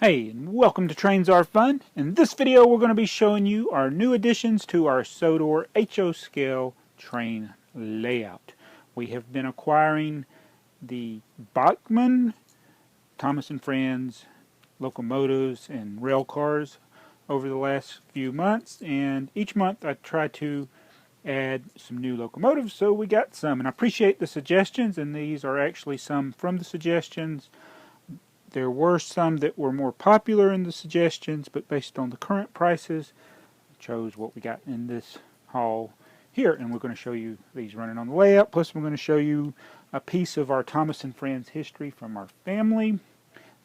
Hey, and welcome to Trains Are Fun. In this video we're going to be showing you our new additions to our Sodor HO Scale train layout. We have been acquiring the Bachmann, Thomas & Friends locomotives and rail cars over the last few months, and each month I try to add some new locomotives, so we got some, and I appreciate the suggestions, and these are actually some from the suggestions. There were some that were more popular in the suggestions, but based on the current prices, I chose what we got in this haul here. And we're going to show you these running on the layout. Plus, we're going to show you a piece of our Thomas & Friends history from our family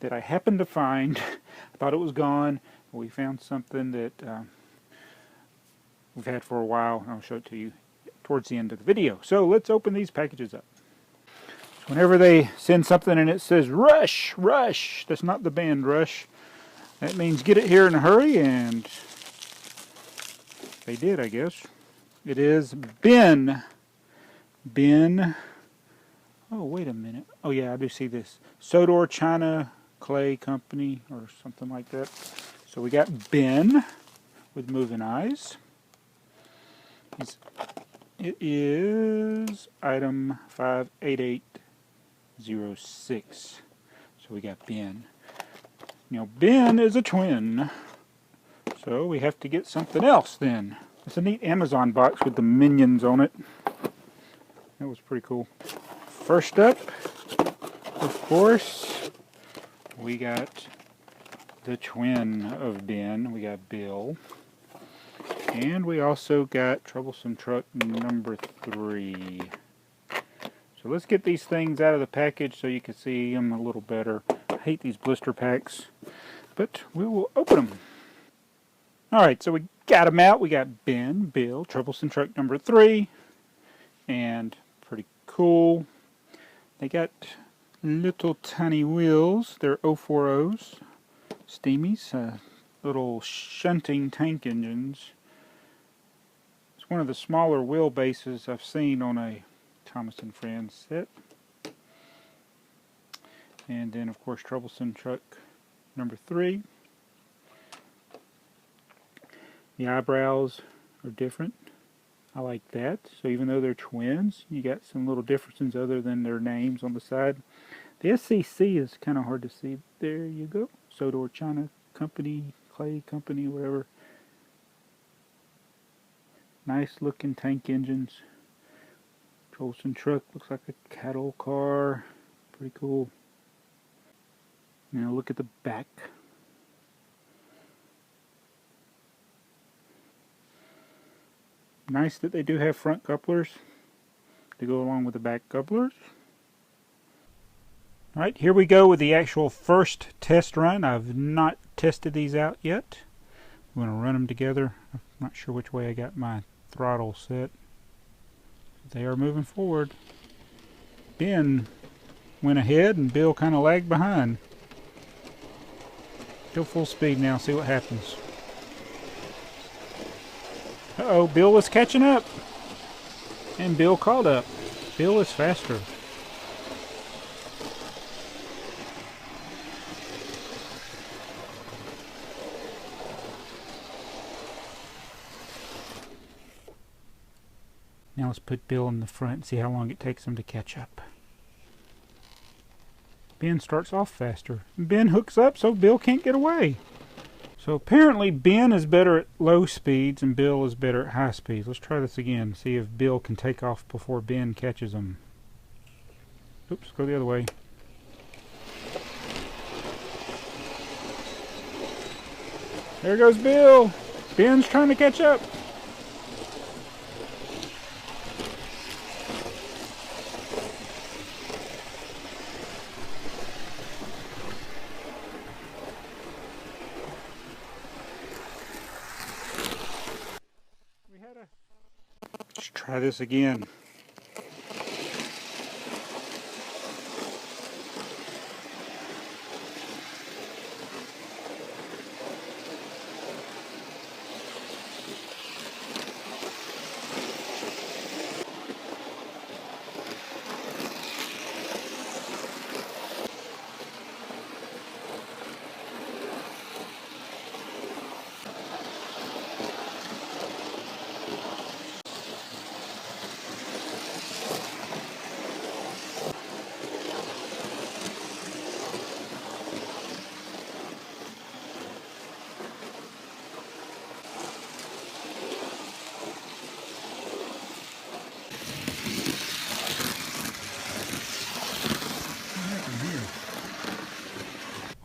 that I happened to find. I thought it was gone. We found something that we've had for a while, and I'll show it to you towards the end of the video. So let's open these packages up. Whenever they send something and it says rush, rush, that's not the band Rush. That means get it here in a hurry, and they did, I guess. It is Ben. Oh, wait a minute. Oh, yeah, I do see this. Sodor China Clay Company or something like that. So we got Ben with moving eyes. It is item 588. 06. So we got Ben. Now Ben is a twin, so we have to get something else then. It's a neat Amazon box with the minions on it. That was pretty cool. First up, of course, we got the twin of Ben. We got Bill. And we also got Troublesome Truck number 3. So let's get these things out of the package so you can see them a little better. I hate these blister packs, but we will open them. Alright, so we got them out. We got Ben, Bill, Troublesome Truck number 3, and pretty cool. They got little tiny wheels. They're 040s, steamies, little shunting tank engines. It's one of the smaller wheelbases I've seen on a Thomas & Friends set. And then of course Troublesome Truck number 3. The eyebrows are different. I like that. So even though they're twins, you got some little differences other than their names on the side. The SCC is kind of hard to see. There you go. Sodor China Company, Clay Company, whatever. Nice looking tank engines. Troublesome Truck looks like a cattle car. Pretty cool. Now look at the back. Nice that they do have front couplers to go along with the back couplers. Alright, here we go with the actual first test run. I've not tested these out yet. I'm going to run them together. I'm not sure which way I got my throttle set. They are moving forward. Ben went ahead and Bill kind of lagged behind. Go full speed now, see what happens. Uh-oh, Bill was catching up. And Bill caught up. Bill is faster. Now let's put Bill in the front and see how long it takes him to catch up. Ben starts off faster. Ben hooks up so Bill can't get away. So apparently Ben is better at low speeds and Bill is better at high speeds. Let's try this again. See if Bill can take off before Ben catches him. Oops, go the other way. There goes Bill. Ben's trying to catch up. Let's try this again.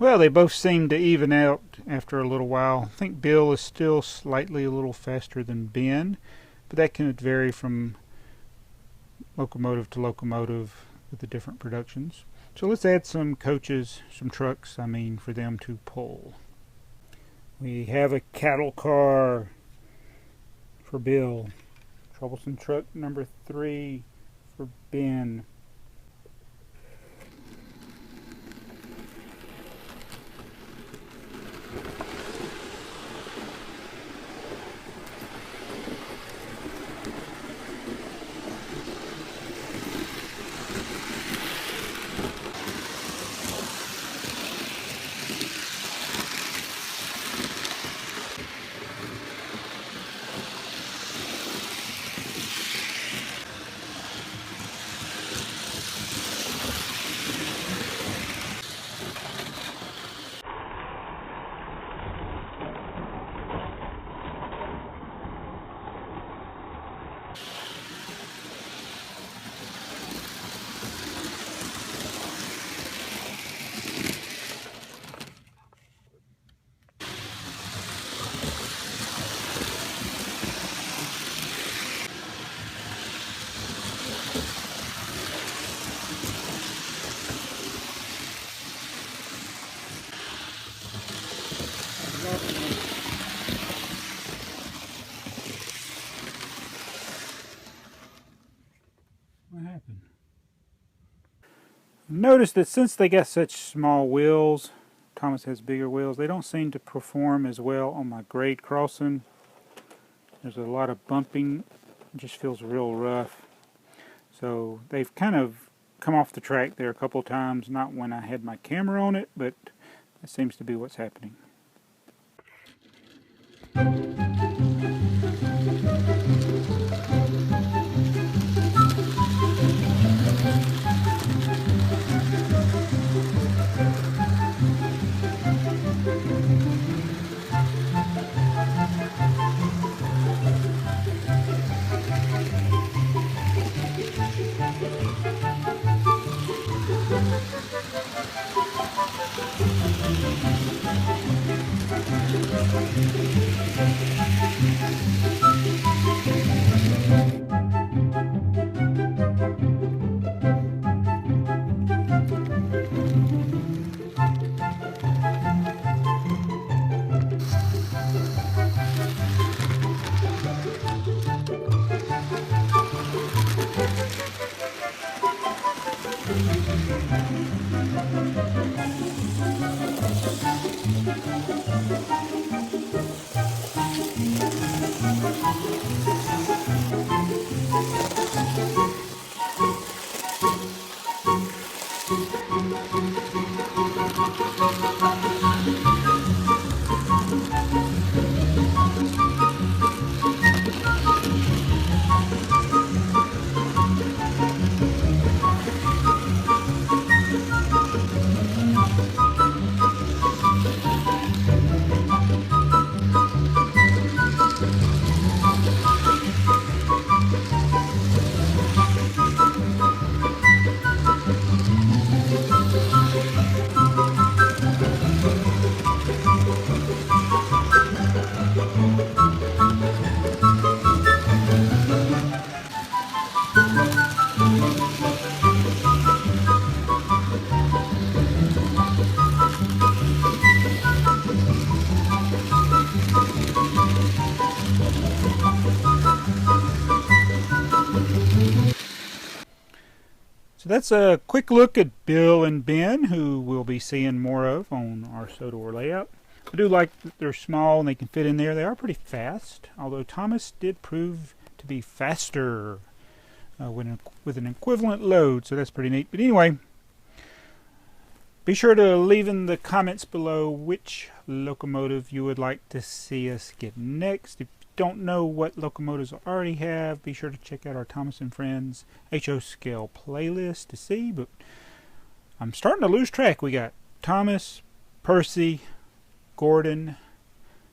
Well, they both seem to even out after a little while. I think Bill is still slightly a little faster than Ben, but that can vary from locomotive to locomotive with the different productions. So let's add some coaches, some trucks, I mean, for them to pull. We have a cattle car for Bill. Troublesome Truck number 3 for Ben. What happened? Notice that since they got such small wheels, Thomas has bigger wheels, they don't seem to perform as well on my grade crossing. There's a lot of bumping, it just feels real rough. So they've kind of come off the track there a couple times, not when I had my camera on it, but that seems to be what's happening. So that's a quick look at Bill and Ben, who we'll be seeing more of on our Sodor layout. I do like that they're small and they can fit in there. They are pretty fast, although Thomas did prove to be faster with an equivalent load, so that's pretty neat. But anyway, be sure to leave in the comments below which locomotive you would like to see us get next. If you don't know what locomotives I already have, be sure to check out our Thomas and Friends HO Scale playlist to see. But I'm starting to lose track. We got Thomas, Percy, Gordon,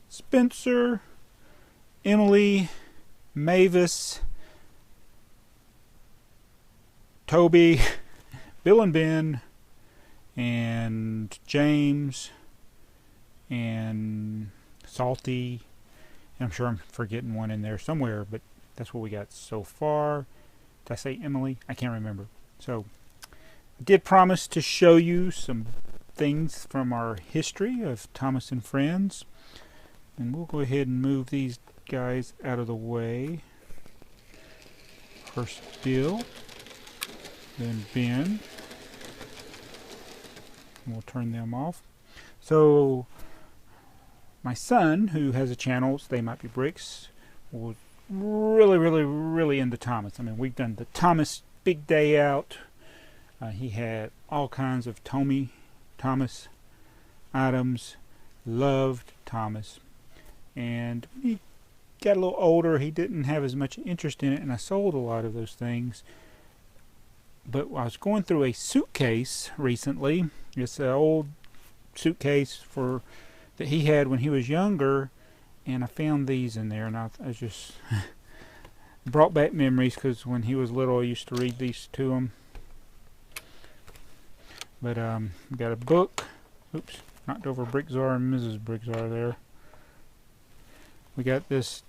Spencer, Emily, Mavis, Toby, Bill and Ben, and James and Salty. And I'm sure I'm forgetting one in there somewhere, but that's what we got so far. Did I say Emily? I can't remember. So I did promise to show you some things from our history of Thomas and Friends. And we'll go ahead and move these guys out of the way. First Bill, then Ben. And we'll turn them off. So my son, who has a channel, TheyMightBeBricks, was really into Thomas. I mean, we've done the Thomas Big Day Out. He had all kinds of Thomas items. Loved Thomas. And when he got a little older, he didn't have as much interest in it, and I sold a lot of those things. But I was going through a suitcase recently. It's an old suitcase that he had when he was younger, and I found these in there, and I just brought back memories, because when he was little I used to read these to him. But we got a book. Oops, knocked over BrickTsar and Mrs. BrickTsar there. We got this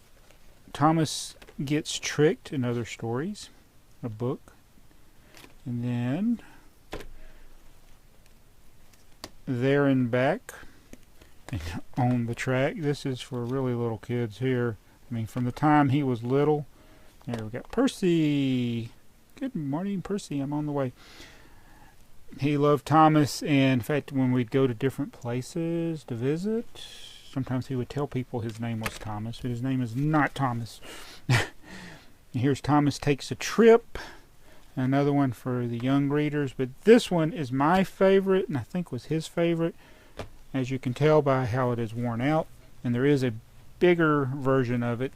Thomas Gets Tricked and Other Stories, a book. And then There and Back, and On the Track. This is for really little kids here. I mean, from the time he was little. There we got Percy. Good morning, Percy. I'm on the way. He loved Thomas, and in fact, when we'd go to different places to visit, sometimes he would tell people his name was Thomas, but his name is not Thomas. Here's Thomas Takes a Trip. Another one for the young readers, but this one is my favorite, and I think was his favorite, as you can tell by how it is worn out. And there is a bigger version of it.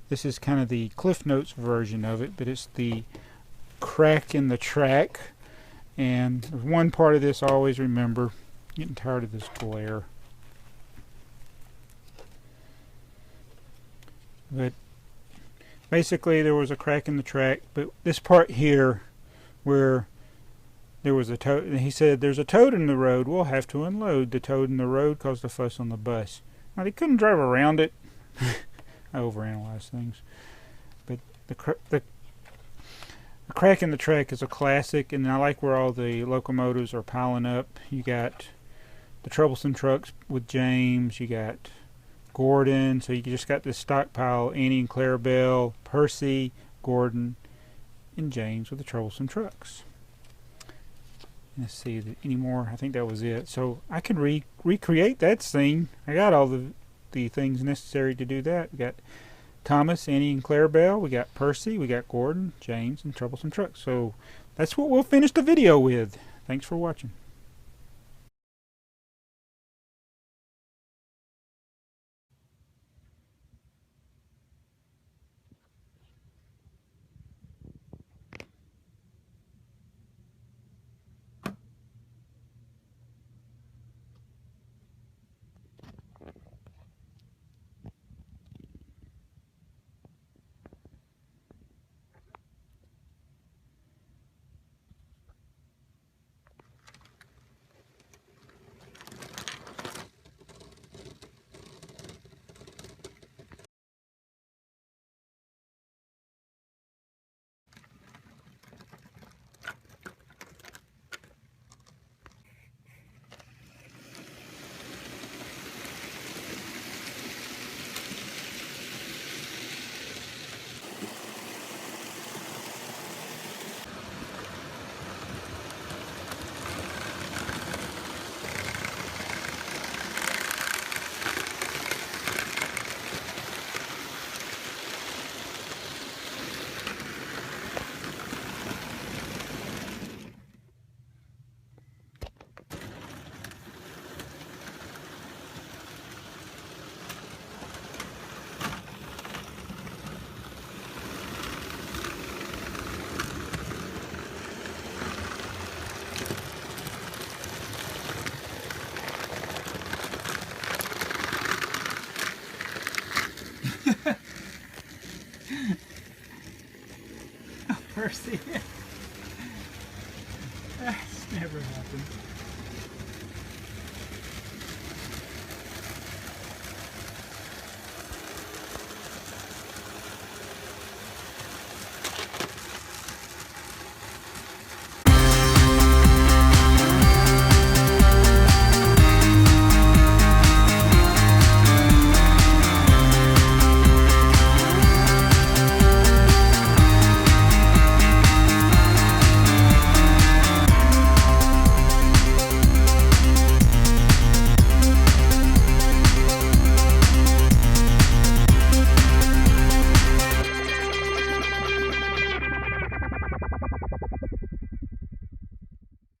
This is kind of the Cliff Notes version of it, but it's the Crack in the Track. And there's one part of this I always remember. Getting tired of this glare. But basically there was a crack in the track, but this part here where there was a toad, and he said, "There's a toad in the road, we'll have to unload." The toad in the road caused a fuss on the bus. Now they couldn't drive around it. I overanalyze things. But the Crack in the Track is a classic, and I like where all the locomotives are piling up. You got the Troublesome Trucks with James, you got Gordon, so you just got this stockpile, Annie and Clarabelle, Percy, Gordon, and James with the Troublesome Trucks. Let's see, any more? I think that was it. So I can recreate that scene. I got all the things necessary to do that. We got Thomas, Annie, and Clarabelle. We got Percy. We got Gordon, James, and Troublesome Trucks. So that's what we'll finish the video with. Thanks for watching. Percy. That's never happened.